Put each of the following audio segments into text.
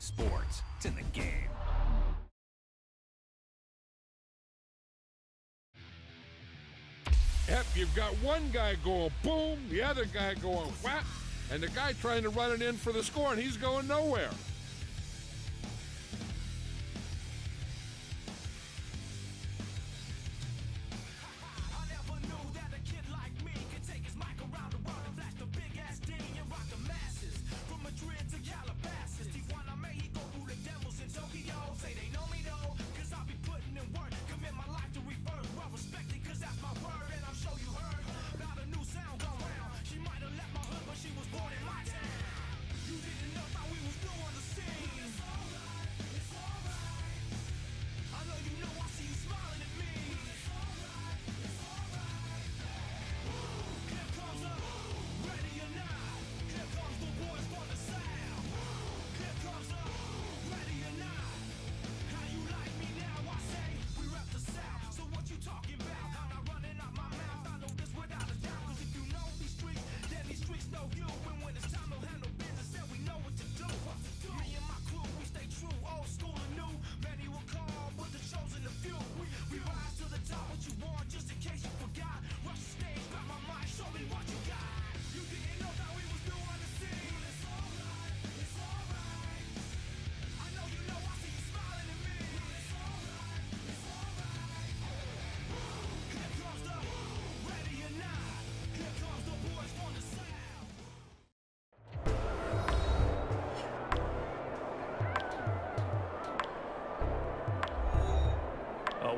Sports. It's in the game. Yep, you've got one guy going boom, the other guy going whap, and the guy trying to run it in for the score, and he's going nowhere.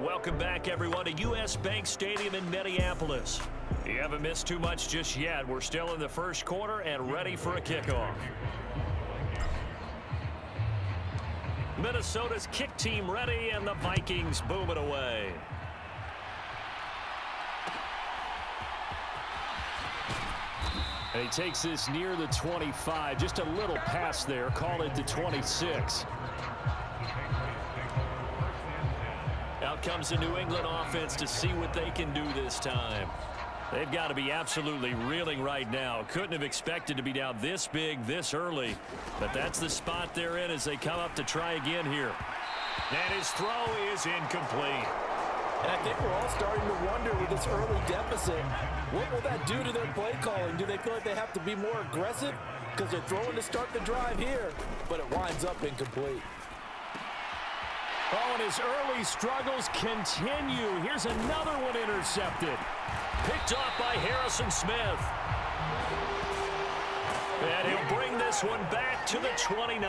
Welcome back, everyone, to U.S. Bank Stadium in Minneapolis. You haven't missed too much just yet. We're still in the first quarter and ready for a kickoff. Minnesota's kick team ready, and the Vikings boom it away. And he takes this near the 25. Just a little pass there. Call it the 26. Out comes the New England offense to see what they can do this time. They've got to be absolutely reeling right now. Couldn't have expected to be down this big this early. But that's the spot they're in as they come up to try again here. And his throw is incomplete. And I think we're all starting to wonder with this early deficit, what will that do to their play calling? Do they feel like they have to be more aggressive because they're throwing to start the drive here, but it winds up incomplete? Oh, and his early struggles continue. Here's another one intercepted. Picked off by Harrison Smith. And he'll bring this one back to the 29.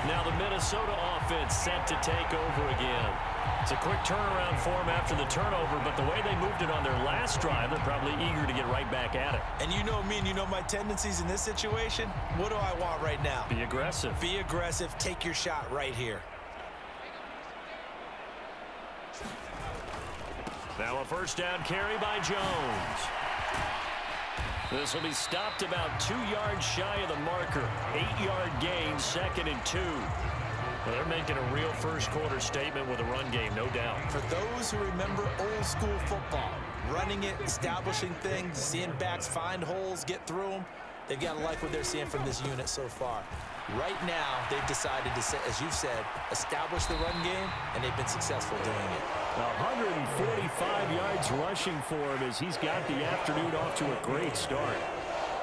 Now the Minnesota offense set to take over again. It's a quick turnaround for them after the turnover, but the way they moved it on their last drive, they're probably eager to get right back at it. And you know me and you know my tendencies in this situation. What do I want right now? Be aggressive. Be aggressive. Take your shot right here. Now a first down carry by Jones. This will be stopped about 2 yards shy of the marker. 8-yard gain, 2nd and 2. Well, they're making a real first quarter statement with a run game, no doubt. For those who remember old school football, running it, establishing things, seeing backs find holes, get through them, they've got to like what they're seeing from this unit so far. Right now, they've decided to, as you've said, establish the run game, and they've been successful doing it. 145 yards rushing for him as he's got the afternoon off to a great start.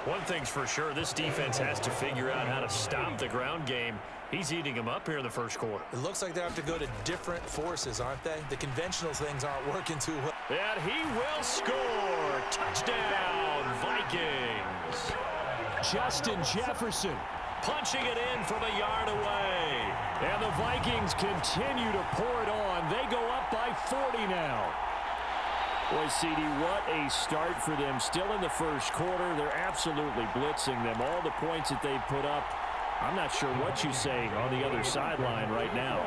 One thing's for sure, this defense has to figure out how to stop the ground game. He's eating them up here in the first quarter. It looks like they have to go to different forces, aren't they? The conventional things aren't working too well. And he will score. Touchdown, Vikings. Justin Jefferson punching it in from a yard away. And the Vikings continue to pour it on. They go up by 40 now. Boy, CD, what a start for them. Still in the first quarter. They're absolutely blitzing them. All the points that they've put up, I'm not sure what you're saying on the other sideline right now.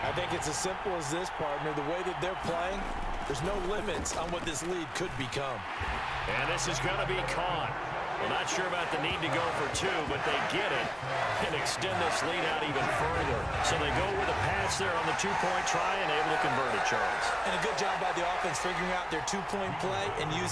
I think it's as simple as this, partner. The way that they're playing, there's no limits on what this lead could become. And this is going to be caught. Well, not sure about the need to go for 2, but they get it and extend this lead out even further. So they go with a pass there on the 2-point try and able to convert it, Charles. And a good job by the offense figuring out their 2-point play and use.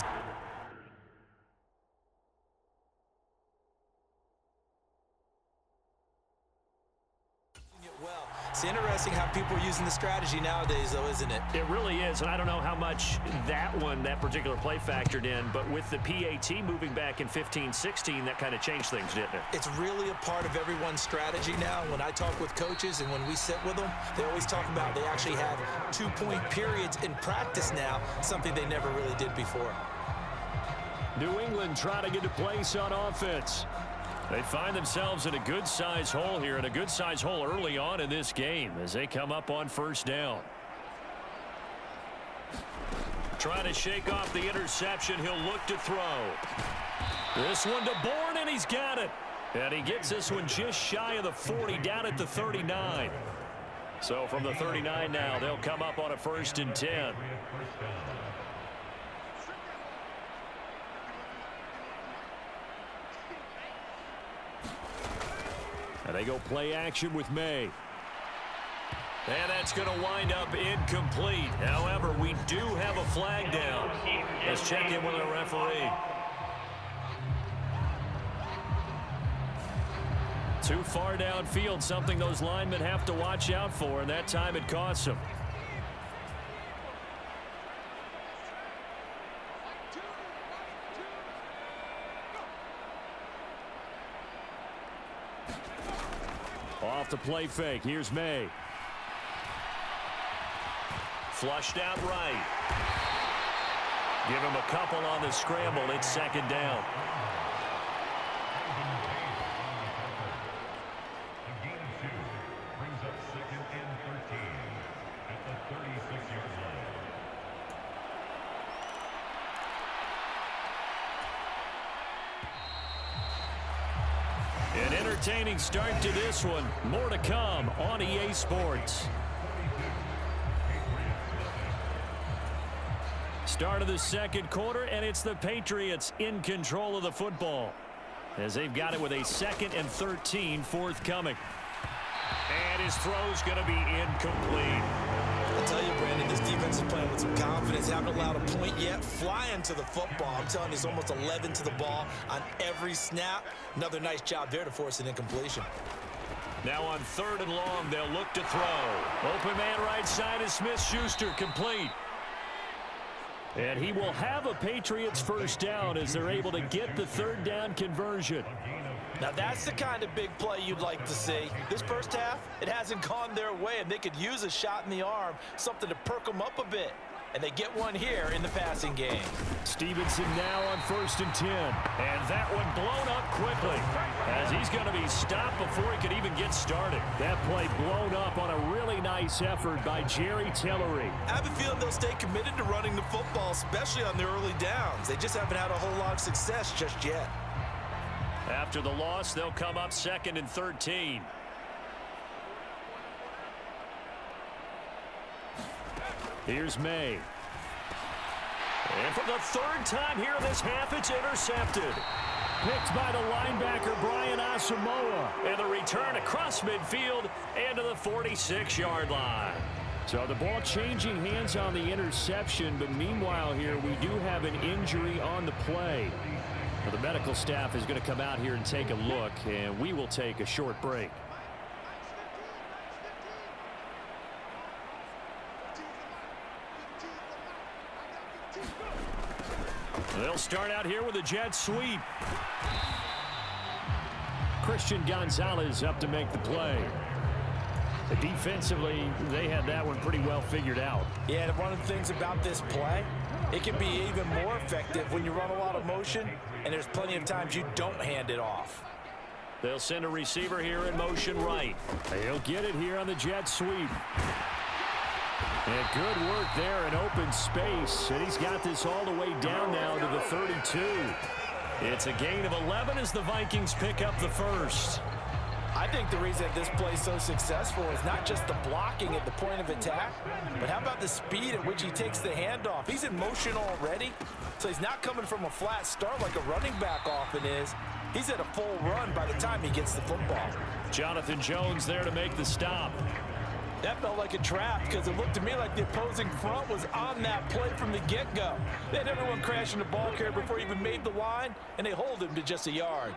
It's interesting how people are using the strategy nowadays, though, isn't it? It really is, and I don't know how much that particular play factored in, but with the PAT moving back in 15-16, that kind of changed things, didn't it? It's really a part of everyone's strategy now. When I talk with coaches and when we sit with them, they always talk about they actually have 2-point periods in practice now, something they never really did before. New England trying to get to place on offense. They find themselves in a good-sized hole here, and a good-sized hole early on in this game as they come up on first down. Trying to shake off the interception. He'll look to throw. This one to Bourne, and he's got it. And he gets this one just shy of the 40, down at the 39. So from the 39 now, they'll come up on a 1st and 10. And they go play action with May. And that's going to wind up incomplete. However, we do have a flag down. Let's check in with our referee. Too far downfield, something those linemen have to watch out for, and that time it costs them. Off the play fake. Here's May. Flushed out right. Give him a couple on the scramble. It's 2nd down. Brings up 2nd and 13 at the 36-yard line. An entertaining start to this one. More to come on EA Sports. Start of the 2nd quarter, and it's the Patriots in control of the football as they've got it with a 2nd and 13 forthcoming. And his throw's going to be incomplete. I'll tell you, Brandon, this defense is playing with some confidence. Haven't allowed a point yet. Flying to the football. I'm telling you, it's almost 11 to the ball on every snap. Another nice job there to force an incompletion. Now on 3rd and long, they'll look to throw. Open man right side is Smith-Schuster, complete. And he will have a Patriots 1st down as they're able to get the 3rd down conversion. Now that's the kind of big play you'd like to see. This first half, it hasn't gone their way, and they could use a shot in the arm, something to perk them up a bit. And they get one here in the passing game. Stevenson now on 1st and 10. And that one blown up quickly as he's going to be stopped before he could even get started. That play blown up on a really nice effort by Jerry Tillery. I have a feeling they'll stay committed to running the football, especially on their early downs. They just haven't had a whole lot of success just yet. After the loss, they'll come up 2nd and 13. Here's May. And for the 3rd time here this half, it's intercepted. Picked by the linebacker, Brian Asamoah. And the return across midfield and to the 46-yard line. So the ball changing hands on the interception, but meanwhile here we do have an injury on the play. Well, the medical staff is going to come out here and take a look, and we will take a short break. They'll start out here with a jet sweep. Christian Gonzalez up to make the play. Defensively, they had that one pretty well figured out. Yeah, and one of the things about this play, it can be even more effective when you run a lot of motion, and there's plenty of times you don't hand it off. They'll send a receiver here in motion right. He'll get it here on the jet sweep. And good work there in open space. And he's got this all the way down now to the 32. It's a gain of 11 as the Vikings pick up the 1st. I think the reason this play is so successful is not just the blocking at the point of attack, but how about the speed at which he takes the handoff? He's in motion already, so he's not coming from a flat start like a running back often is. He's at a full run by the time he gets the football. Jonathan Jones there to make the stop. That felt like a trap because it looked to me like the opposing front was on that play from the get-go. They had everyone crashing the ball carrier before he even made the line, and they hold him to just a yard.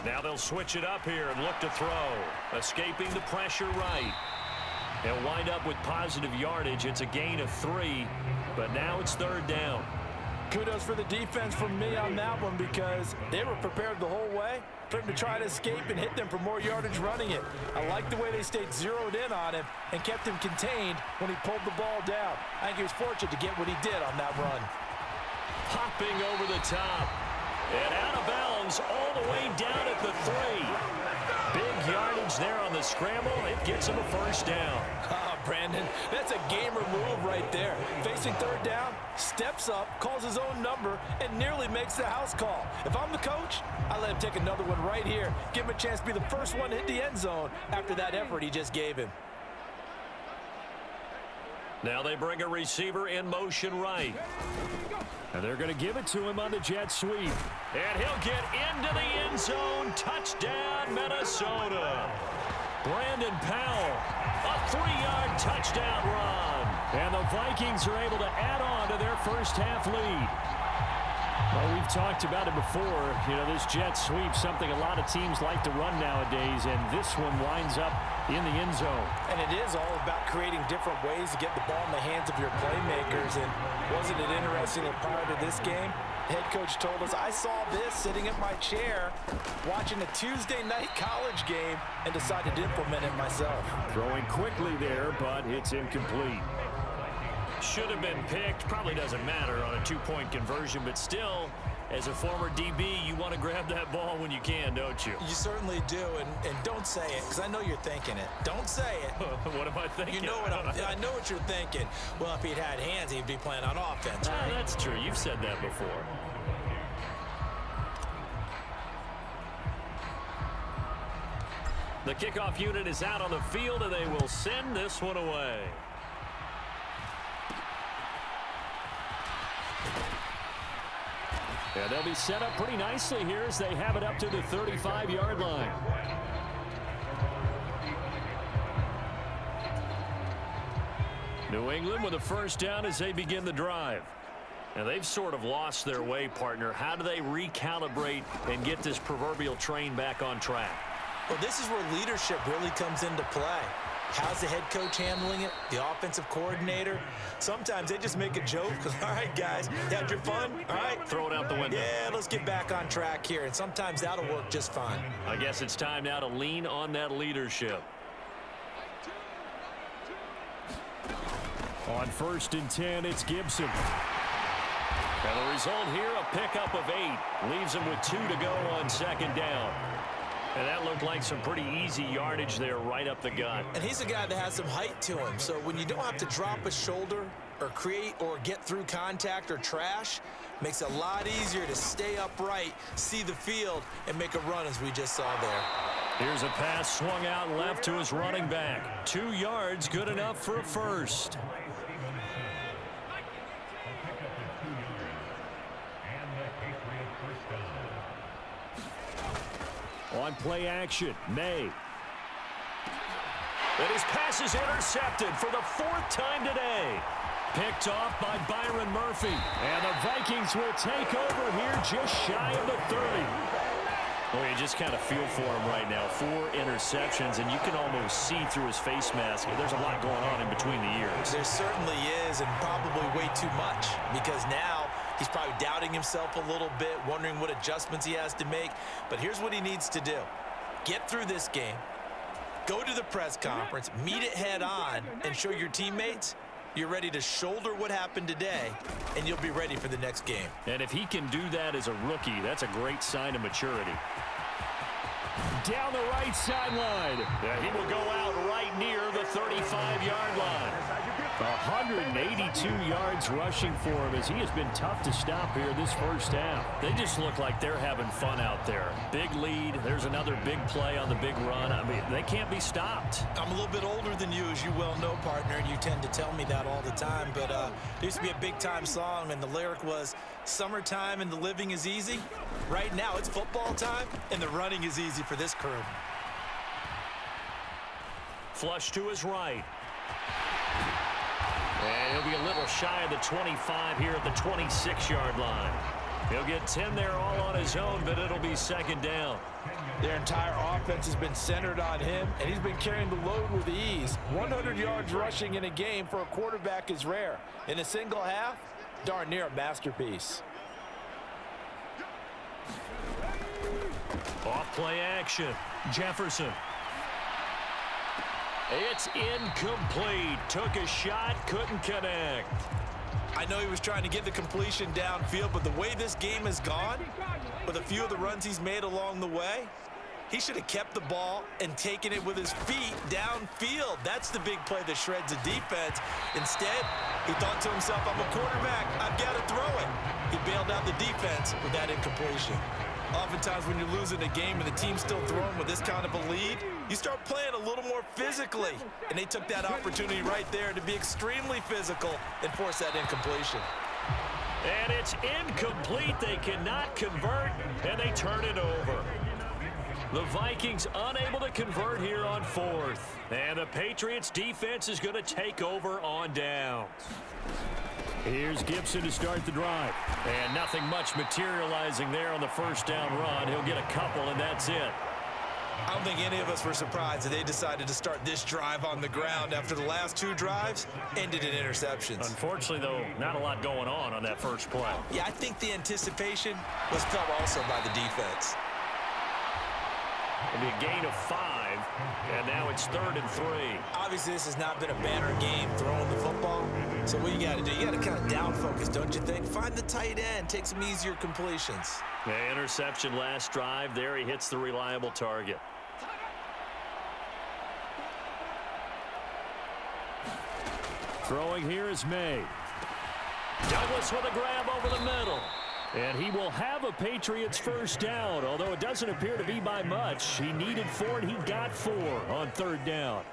Now they'll switch it up here and look to throw. Escaping the pressure right. They'll wind up with positive yardage. It's a gain of 3, but now it's 3rd down. Kudos for the defense from me on that one because they were prepared the whole way for him to try to escape and hit them for more yardage running it. I like the way they stayed zeroed in on him and kept him contained when he pulled the ball down. I think he was fortunate to get what he did on that run. Hopping over the top. And out of bounds all the way down at the 3. Big yardage there on the scramble. It gets him a 1st down. Brandon, that's a gamer move right there. Facing 3rd down, steps up, calls his own number, and nearly makes the house call. If I'm the coach, I let him take another one right here. Give him a chance to be the first one to hit the end zone after that effort he just gave him. Now they bring a receiver in motion right. And they're going to give it to him on the jet sweep. And he'll get into the end zone. Touchdown, Minnesota. Brandon Powell, a 3-yard touchdown run. And the Vikings are able to add on to their first half lead. Well, we've talked about it before. You know, this jet sweep, something a lot of teams like to run nowadays, and this one winds up in the end zone. And it is all about creating different ways to get the ball in the hands of your playmakers. And wasn't it interesting that prior to this game, the head coach told us, I saw this sitting in my chair watching a Tuesday night college game and decided to implement it myself. Throwing quickly there, but it's incomplete. Should have been picked. Probably doesn't matter on a 2-point conversion, but still, as a former DB, you want to grab that ball when you can, don't you? You certainly do, and don't say it, because I know you're thinking it. Don't say it. What am I thinking? You know what I know what you're thinking. Well, if he'd had hands, he'd be playing on offense, right? That's true. You've said that before. The kickoff unit is out on the field, and they will send this one away. Yeah, they'll be set up pretty nicely here as they have it up to the 35-yard line. New England with a 1st down as they begin the drive. And they've sort of lost their way, partner. How do they recalibrate and get this proverbial train back on track? Well, this is where leadership really comes into play. How's the head coach handling it? The offensive coordinator? Sometimes they just make a joke. All right, guys, you had your fun? All right. Throw it out the window. Yeah, let's get back on track here. And sometimes that'll work just fine. I guess it's time now to lean on that leadership. On 1st and 10, it's Gibson. And the result here, a pickup of 8. Leaves him with 2 to go on 2nd down. And that looked like some pretty easy yardage there right up the gut. And he's a guy that has some height to him. So when you don't have to drop a shoulder or create or get through contact or trash, makes it a lot easier to stay upright, see the field, and make a run as we just saw there. Here's a pass swung out left to his running back. 2 yards, good enough for a 1st. On play action, May. And his pass is intercepted for the 4th time today. Picked off by Byron Murphy. And the Vikings will take over here just shy of the 30. Well, you just kind of feel for him right now. 4 interceptions, and you can almost see through his face mask. There's a lot going on in between the ears. There certainly is, and probably way too much, because now he's probably doubting himself a little bit, wondering what adjustments he has to make. But here's what he needs to do. Get through this game, go to the press conference, meet it head on, and show your teammates you're ready to shoulder what happened today, and you'll be ready for the next game. And if he can do that as a rookie, that's a great sign of maturity. Down the right sideline. He will go out right near the 35-yard line. 182 yards rushing for him as he has been tough to stop here this first half. They just look like they're having fun out there. Big lead. There's another big play on the big run. I mean, they can't be stopped. I'm a little bit older than you, as you well know, partner, and you tend to tell me that all the time. But there used to be a big-time song, and the lyric was, "Summertime and the living is easy." Right now, it's football time, and the running is easy for this crew. Flush to his right. And he'll be a little shy of the 25 here at the 26-yard line. He'll get 10 there all on his own, but it'll be second down. Their entire offense has been centered on him, and he's been carrying the load with ease. 100 yards rushing in a game for a quarterback is rare. In a single half, darn near a masterpiece. Off play action. Jefferson. It's incomplete. Took a shot, couldn't connect. I know he was trying to get the completion downfield, but the way this game has gone, with a few of the runs he's made along the way, he should have kept the ball and taken it with his feet downfield. That's the big play that shreds the defense. Instead, he thought to himself, I'm a quarterback, I've got to throw it. He bailed out the defense with that incompletion. Oftentimes when you're losing a game and the team's still throwing with this kind of a lead, you start playing a little more physically. And they took that opportunity right there to be extremely physical and force that incompletion. And it's incomplete. They cannot convert, and they turn it over. The Vikings unable to convert here on fourth. And the Patriots defense is going to take over on downs. Here's Gibson to start the drive. And nothing much materializing there on the first down run. He'll get a couple, and that's it. I don't think any of us were surprised that they decided to start this drive on the ground after the last two drives ended in interceptions. Unfortunately, though, not a lot going on that first play. Yeah, I think the anticipation was felt also by the defense. It'll be a gain of 5, and now it's 3rd and 3. Obviously, this has not been a banner game throwing the football. So what you got to do, you got to kind of down focus, don't you think? Find the tight end, take some easier completions. Yeah, interception last drive. There he hits the reliable target. Throwing here is May. Douglas with a grab over the middle. And he will have a Patriots first down, although it doesn't appear to be by much. He needed 4, and he got 4 on 3rd down.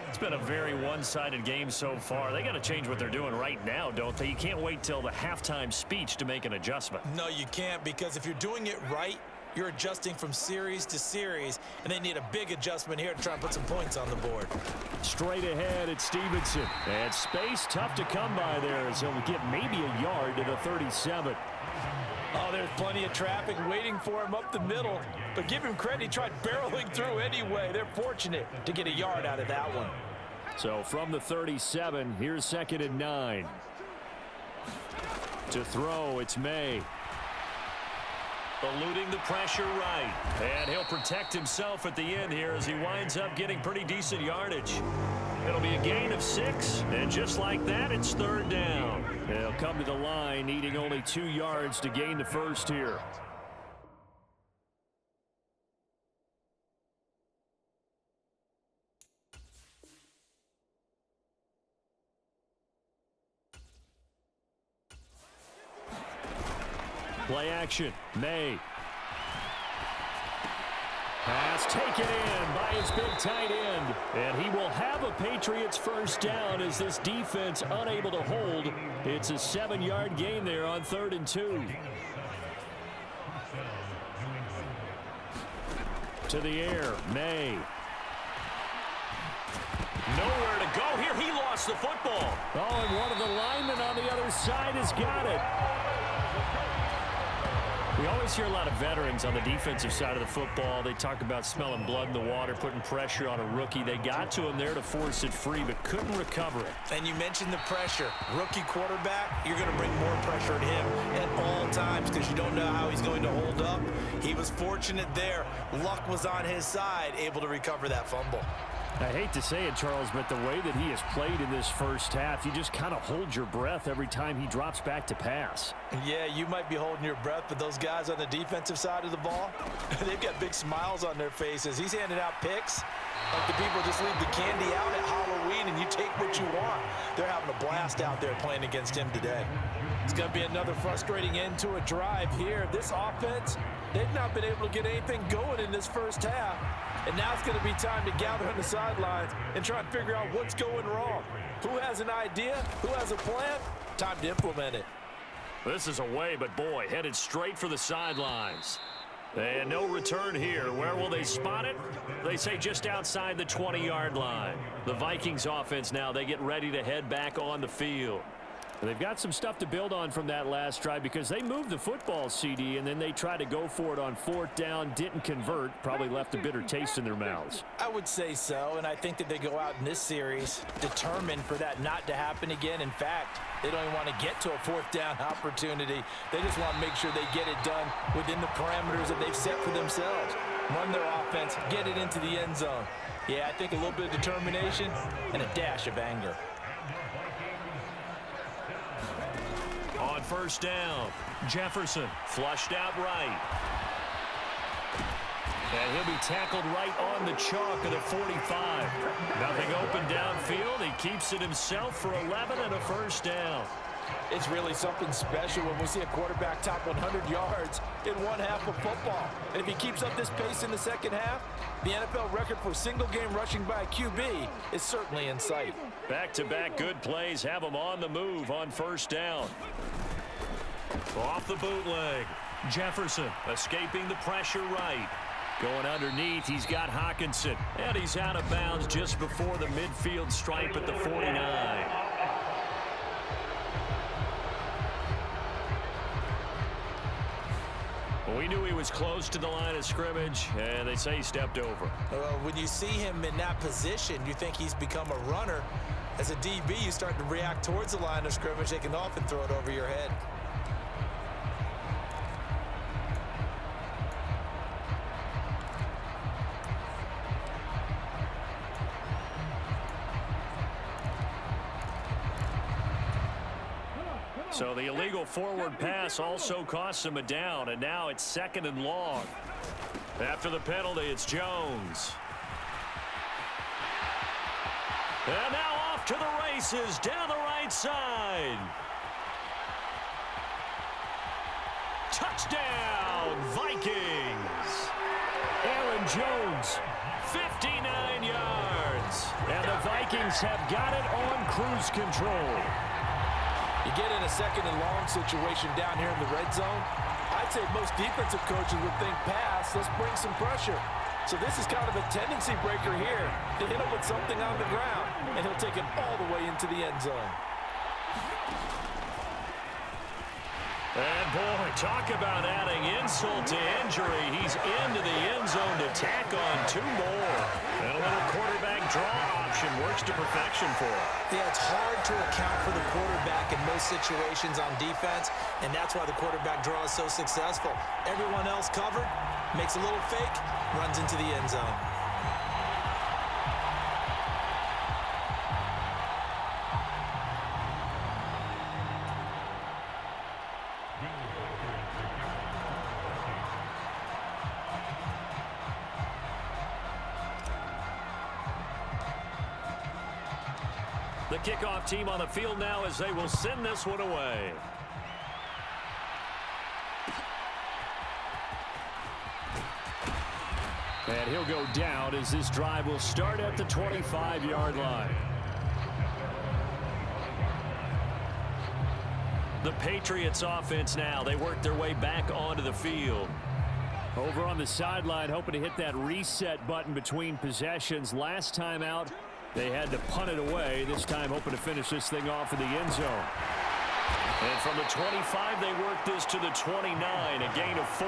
It's been a very one-sided game so far. They got to change what they're doing right now, don't they? You can't wait till the halftime speech to make an adjustment. No, you can't, because if you're doing it right, you're adjusting from series to series, and they need a big adjustment here to try and put some points on the board. Straight ahead at Stevenson. And space tough to come by there, as he'll get maybe a yard to the 37. Oh, there's plenty of traffic waiting for him up the middle. But give him credit, he tried barreling through anyway. They're fortunate to get a yard out of that one. So from the 37, here's 2nd and 9. To throw, it's May. Eluding the pressure right. And he'll protect himself at the end here as he winds up getting pretty decent yardage. It'll be a gain of 6, and just like that, it's 3rd down. They'll come to the line, needing only 2 yards to gain the first here. Play action, May. Pass taken in by his big tight end. And he will have a Patriots first down as this defense unable to hold. It's a 7-yard gain there on 3rd and 2. To the air, May. Nowhere to go here. He lost the football. Oh, and one of the linemen on the other side has got it. We always hear a lot of veterans on the defensive side of the football. They talk about smelling blood in the water, putting pressure on a rookie. They got to him there to force it free, but couldn't recover it. And you mentioned the pressure. Rookie quarterback, you're going to bring more pressure at him at all times because you don't know how he's going to hold up. He was fortunate there. Luck was on his side, able to recover that fumble. I hate to say it, Charles, but the way that he has played in this first half, you just kind of hold your breath every time he drops back to pass. Yeah, you might be holding your breath, but those guys on the defensive side of the ball, they've got big smiles on their faces. He's handing out picks like the people just leave the candy out at Halloween and you take what you want. They're having a blast out there playing against him today. It's going to be another frustrating end to a drive here. This offense, they've not been able to get anything going in this first half. And now it's going to be time to gather on the sidelines and try and figure out what's going wrong. Who has an idea? Who has a plan? Time to implement it. This is away, but boy, headed straight for the sidelines. And no return here. Where will they spot it? They say just outside the 20-yard line. The Vikings offense now, they get ready to head back on the field. They've got some stuff to build on from that last drive because they moved the football, CD, and then they tried to go for it on 4th down, didn't convert, probably left a bitter taste in their mouths. I would say so, and I think that they go out in this series determined for that not to happen again. In fact, they don't even want to get to a 4th down opportunity. They just want to make sure they get it done within the parameters that they've set for themselves. Run their offense, get it into the end zone. Yeah, I think a little bit of determination and a dash of anger. On 1st down, Jefferson flushed out right. And he'll be tackled right on the chalk of the 45. Nothing open downfield. He keeps it himself for 11 and a 1st down. It's really something special when we see a quarterback top 100 yards in one half of football. And if he keeps up this pace in the second half, the NFL record for single-game rushing by a QB is certainly in sight. Back-to-back good plays have him on the move on 1st down. Off the bootleg. Jefferson escaping the pressure right. Going underneath, he's got Hockenson. And he's out of bounds just before the midfield stripe at the 49. We knew he was close to the line of scrimmage, and they say he stepped over. When you see him in that position, you think he's become a runner. As a DB, you start to react towards the line of scrimmage. They can often throw it over your head. So the illegal forward pass also costs him a down, and now it's 2nd and long. After the penalty, it's Jones. And now off to the races down the right side. Touchdown, Vikings. Aaron Jones, 59 yards. And the Vikings have got it on cruise control. You get in a 2nd and long situation down here in the red zone, I'd say most defensive coaches would think pass, let's bring some pressure. So this is kind of a tendency breaker here to hit him with something on the ground, and he'll take it all the way into the end zone. And boy, talk about adding insult to injury. He's into the end zone to tack on 2 more. And a little quarterback draw option works to perfection for him. Yeah, it's hard to account for the quarterback in most situations on defense, and that's why the quarterback draw is so successful. Everyone else covered, makes a little fake, runs into the end zone. The kickoff team on the field now as they will send this one away. And he'll go down as this drive will start at the 25-yard line. The Patriots offense now. They work their way back onto the field. Over on the sideline, hoping to hit that reset button between possessions. Last time out, they had to punt it away. This time hoping to finish this thing off in the end zone. And from the 25, they work this to the 29, a gain of 4.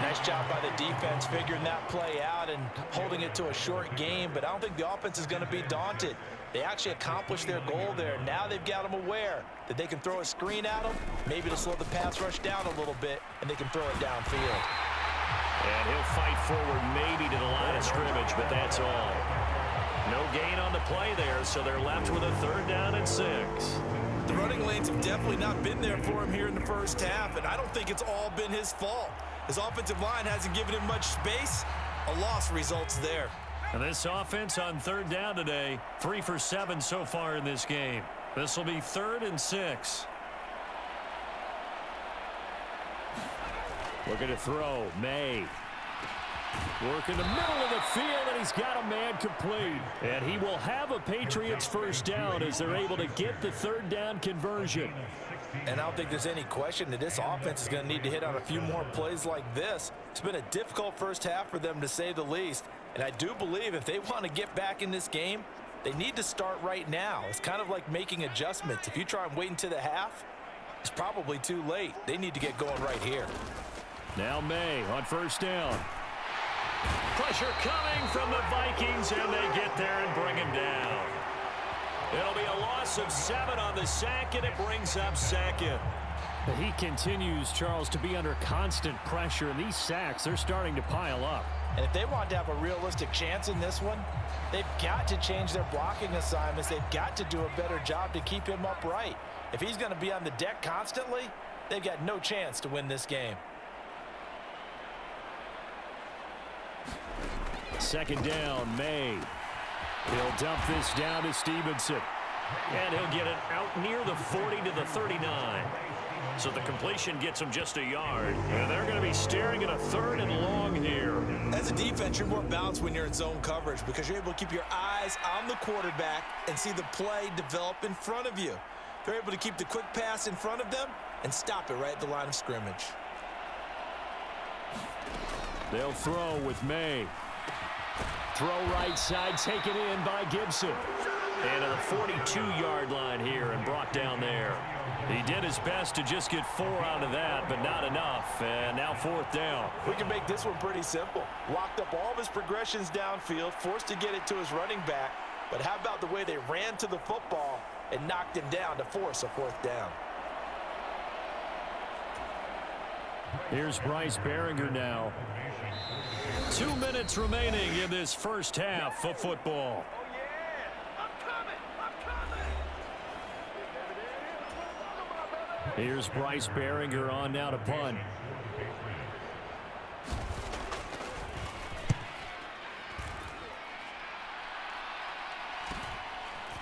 Nice job by the defense figuring that play out and holding it to a short game, but I don't think the offense is going to be daunted. They actually accomplished their goal there. Now they've got them aware that they can throw a screen at them, maybe to slow the pass rush down a little bit, and they can throw it downfield. And he'll fight forward maybe to the line of scrimmage, but that's all. No gain on the play there, so they're left with a 3rd down and 6. The running lanes have definitely not been there for him here in the first half, and I don't think it's all been his fault. His offensive line hasn't given him much space. A loss results there. And this offense on 3rd down today, 3 for 7 so far in this game. This will be 3rd and 6. Looking to throw, May. Work in the middle of the field, and he's got a man complete. And he will have a Patriots 1st down as they're able to get the 3rd down conversion. And I don't think there's any question that this offense is going to need to hit on a few more plays like this. It's been a difficult first half for them, to say the least. And I do believe if they want to get back in this game, They need to start right now. It's kind of like making adjustments. If you try and wait until the half, it's probably too late. They need to get going right here. Now May on first down. Pressure coming from the Vikings, and they get there and bring him down. It'll be a loss of 7 on the sack, and it brings up second. He continues, Charles, to be under constant pressure, and these sacks, they're starting to pile up. And if they want to have a realistic chance in this one, they've got to change their blocking assignments. They've got to do a better job to keep him upright. If he's going to be on the deck constantly, they've got no chance to win this game. Second down, May. He'll dump this down to Stevenson. And he'll get it out near the 40 to the 39. So the completion gets him just a yard. And they're going to be staring at a 3rd and long here. As a defense, you're more balanced when you're in zone coverage because you're able to keep your eyes on the quarterback and see the play develop in front of you. They're able to keep the quick pass in front of them and stop it right at the line of scrimmage. They'll throw with May. Throw right side, taken in by Gibson. And to the 42-yard line here and brought down there. He did his best to just get 4 out of that, but not enough. And now 4th down. We can make this one pretty simple. Locked up all of his progressions downfield, forced to get it to his running back. But how about the way they ran to the football and knocked him down to force a 4th down? Here's Bryce Baringer now. 2 minutes remaining in this first half of football. Here's Bryce Baringer on now to punt.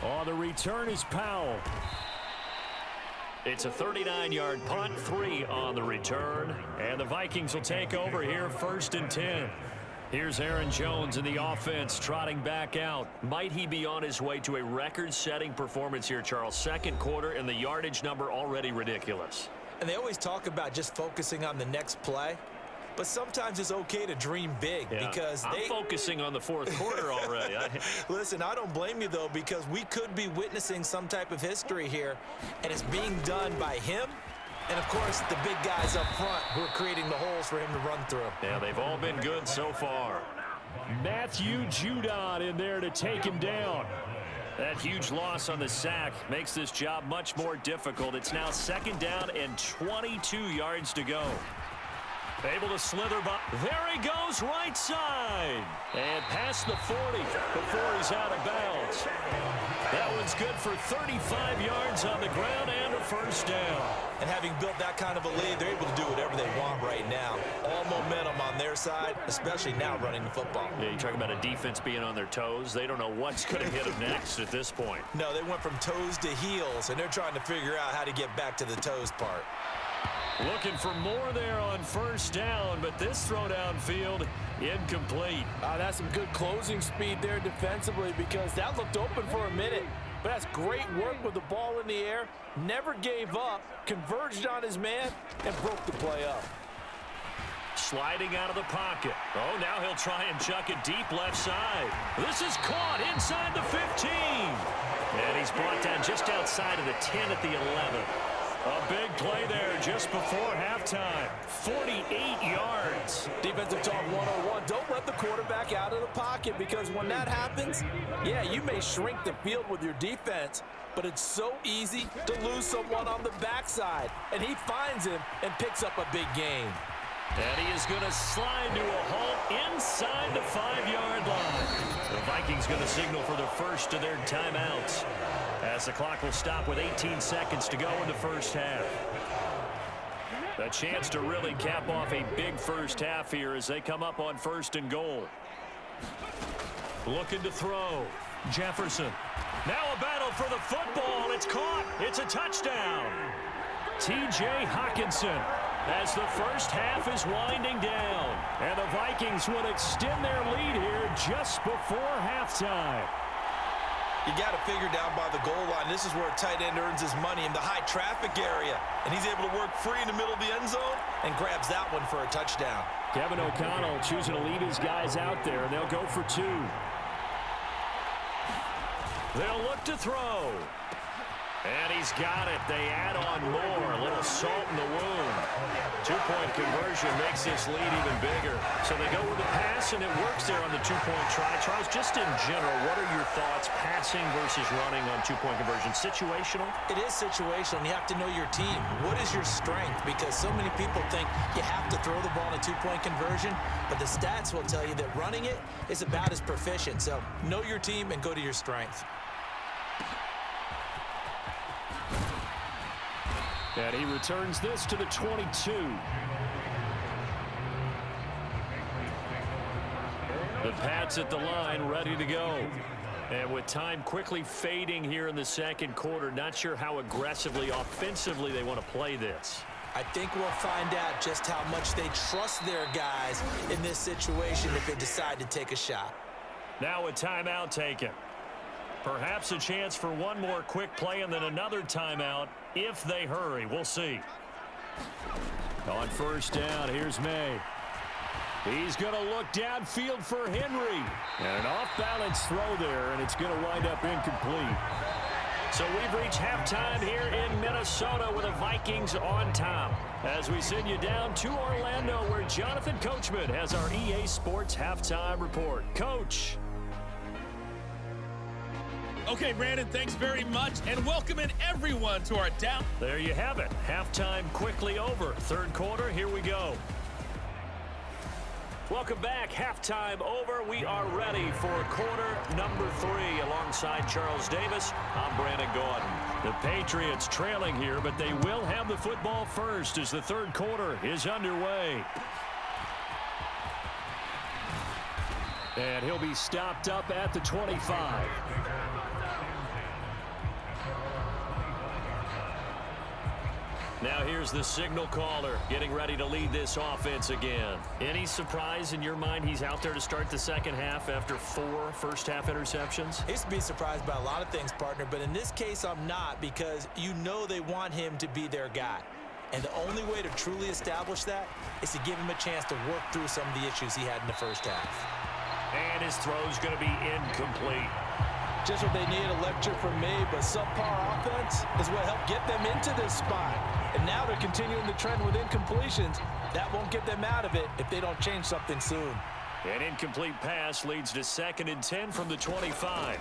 Oh, the return is Powell. It's a 39-yard punt, 3 on the return. And the Vikings will take over here 1st and 10. Here's Aaron Jones in the offense trotting back out. Might he be on his way to a record-setting performance here, Charles? 2nd quarter and the yardage number already ridiculous. And they always talk about just focusing on the next play. But sometimes it's okay to dream big because I'm focusing on the 4th quarter already. Listen, I don't blame you, though, because we could be witnessing some type of history here, and it's being done by him and, of course, the big guys up front who are creating the holes for him to run through. Yeah, they've all been good so far. Matthew Judon in there to take him down. That huge loss on the sack makes this job much more difficult. It's now 2nd down and 22 yards to go. Able to slither by. There he goes, right side. And past the 40 before he's out of bounds. That one's good for 35 yards on the ground and a 1st down. And having built that kind of a lead, they're able to do whatever they want right now. All momentum on their side, especially now running the football. Yeah, you're talking about a defense being on their toes. They don't know what's going to hit them next at this point. No, they went from toes to heels, and they're trying to figure out how to get back to the toes part. Looking for more there on 1st down, but this throw downfield incomplete. That's some good closing speed there defensively because that looked open for a minute. But that's great work with the ball in the air. Never gave up, converged on his man, and broke the play up. Sliding out of the pocket. Oh, now he'll try and chuck it deep left side. This is caught inside the 15. And he's brought down just outside of the 10 at the 11. A big play there just before halftime. 48 yards. Defensive talk 101. Don't let the quarterback out of the pocket because when that happens, yeah, you may shrink the field with your defense, but it's so easy to lose someone on the backside. And he finds him and picks up a big gain. And he is going to slide to a halt inside the 5-yard line. The Vikings going to signal for the first of their timeouts as the clock will stop with 18 seconds to go in the first half. A chance to really cap off a big first half here as they come up on 1st and goal. Looking to throw. Jefferson. Now a battle for the football. It's caught. It's a touchdown. T.J. Hockenson as the first half is winding down. And the Vikings will extend their lead here just before halftime. You got to figure down by the goal line. This is where a tight end earns his money in the high traffic area. And he's able to work free in the middle of the end zone and grabs that one for a touchdown. Kevin O'Connell choosing to lead his guys out there, and they'll go for 2. They'll look to throw. And he's got it. They add on more. A little salt in the wound. Two-point conversion makes this lead even bigger. So they go with the pass, and it works there on the two-point try. Charles, just in general, what are your thoughts passing versus running on two-point conversion? Situational? It is situational, and you have to know your team. What is your strength? Because so many people think you have to throw the ball in a two-point conversion, but the stats will tell you that running it is about as proficient. So know your team and go to your strength. And he returns this to the 22. The Pats at the line, ready to go. And with time quickly fading here in the second quarter, not sure how aggressively, offensively they want to play this. I think we'll find out just how much they trust their guys in this situation if they decide to take a shot. Now a timeout taken. Perhaps a chance for one more quick play and then another timeout if they hurry. We'll see. On first down, here's May. He's going to look downfield for Henry. And an off-balance throw there, and it's going to wind up incomplete. So we've reached halftime here in Minnesota with the Vikings on top. As we send you down to Orlando, where Jonathan Coachman has our EA Sports halftime report. Coach. Okay, Brandon, thanks very much, and welcome in everyone to our down. There you have it. Halftime quickly over. Third quarter, here we go. Welcome back. Halftime over. We are ready for quarter number 3 alongside Charles Davis. I'm Brandon Gordon. The Patriots trailing here, but they will have the football first as the third quarter is underway. And he'll be stopped up at the 25. Now here's the signal caller getting ready to lead this offense again. Any surprise in your mind he's out there to start the second half after 4 first-half interceptions? I used to be surprised by a lot of things, partner, but in this case I'm not, because you know they want him to be their guy. And the only way to truly establish that is to give him a chance to work through some of the issues he had in the first half. And his throw's going to be incomplete. Just what they need, a lecture from me, but subpar offense is what helped get them into this spot. And now they're continuing the trend with incompletions. That won't get them out of it if they don't change something soon. An incomplete pass leads to 2nd and 10 from the 25.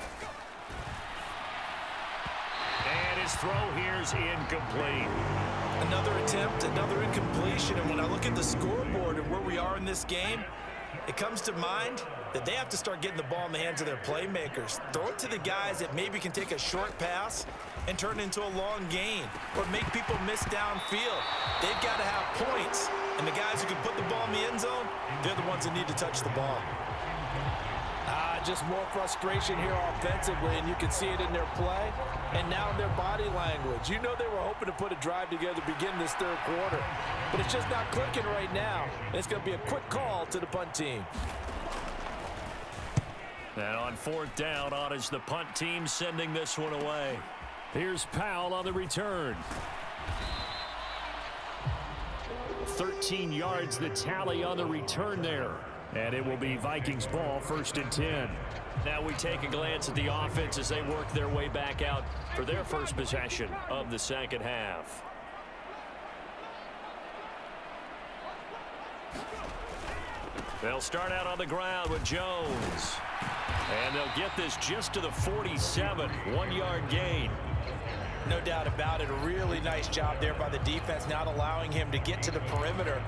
And his throw here's incomplete. Another attempt, another incompletion, and when I look at the scoreboard and where we are in this game, it comes to mind that they have to start getting the ball in the hands of their playmakers. Throw it to the guys that maybe can take a short pass and turn it into a long gain or make people miss downfield. They've got to have points, and the guys who can put the ball in the end zone, they're the ones that need to touch the ball. Just more frustration here offensively, and you can see it in their play and now in their body language. You know they were hoping to put a drive together to begin this third quarter, but it's just not clicking right now. And it's going to be a quick call to the punt team. And on 4th down, on is the punt team sending this one away. Here's Powell on the return. 13 yards the tally on the return there. And it will be Vikings ball, 1st and 10. Now we take a glance at the offense as they work their way back out for their first possession of the second half. They'll start out on the ground with Jones. And they'll get this just to the 47, 1-yard gain. No doubt about it. A really nice job there by the defense, not allowing him to get to the perimeter.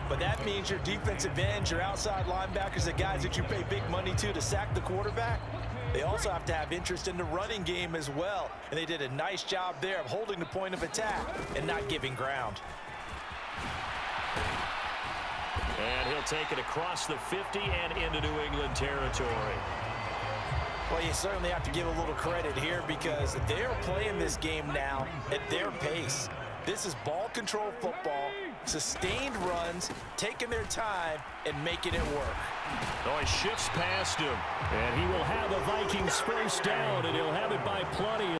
But that means your defensive ends, your outside linebackers, the guys that you pay big money to sack the quarterback, they also have to have interest in the running game as well. And they did a nice job there of holding the point of attack and not giving ground. And he'll take it across the 50 and into New England territory. Well, you certainly have to give a little credit here because they're playing this game now at their pace. This is ball control football, sustained runs, taking their time, and making it work. Oh, he shifts past him, and he will have the Vikings first down, and he'll have it by plenty.